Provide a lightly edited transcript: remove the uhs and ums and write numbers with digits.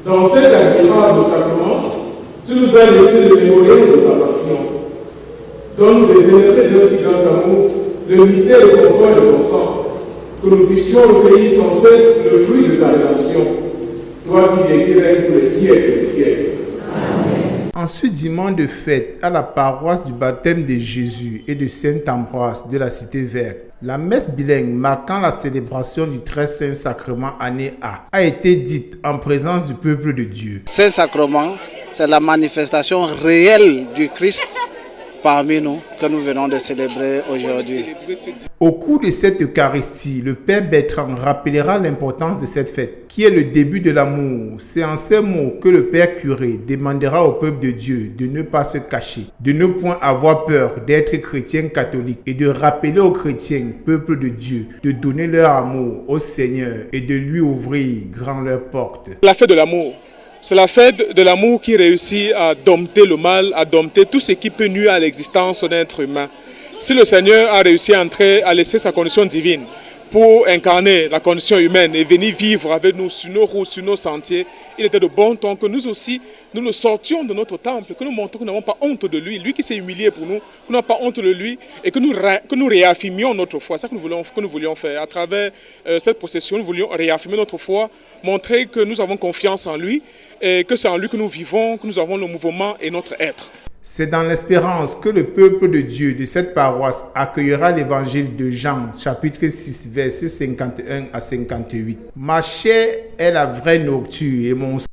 Dans cet admirable sacrement, tu nous as laissé le mémorial de ta passion. Donne de pénétrer d'un si grand amour le mystère de ton corps et de ton sang, que nous puissions recueillir sans cesse le fruit de ta rédemption, toi qui vis et qui règnes pour les siècles des siècles. En ce dimanche de fête à la paroisse du baptême de Jésus et de Saint-Ambroise de la Cité Verte, la messe bilingue marquant la célébration du très saint sacrement année A été dite en présence du peuple de Dieu. Saint-Sacrement, c'est la manifestation réelle du Christ parmi nous que nous venons de célébrer aujourd'hui. Au cours de cette Eucharistie, le Père Bertrand rappellera l'importance de cette fête, qui est le début de l'amour. C'est en ces mots que le Père curé demandera au peuple de Dieu de ne pas se cacher, de ne point avoir peur d'être chrétien catholique et de rappeler aux chrétiens, peuple de Dieu, de donner leur amour au Seigneur et de lui ouvrir grand leurs portes. La fête de l'amour. C'est la fête de l'amour qui réussit à dompter le mal, à dompter tout ce qui peut nuire à l'existence d'un être humain. Si le Seigneur a réussi à laisser sa condition divine pour incarner la condition humaine et venir vivre avec nous sur nos routes, sur nos sentiers, il était de bon temps que nous aussi, nous le sortions de notre temple, que nous montrions que nous n'avons pas honte de lui, lui qui s'est humilié pour nous, que nous n'avons pas honte de lui et que nous réaffirmions notre foi. C'est ça que nous voulions faire. À travers cette procession, nous voulions réaffirmer notre foi, montrer que nous avons confiance en lui et que c'est en lui que nous vivons, que nous avons le mouvement et notre être. C'est dans l'espérance que le peuple de Dieu de cette paroisse accueillera l'évangile de Jean, chapitre 6, versets 51 à 58. Ma chair est la vraie nourriture et mon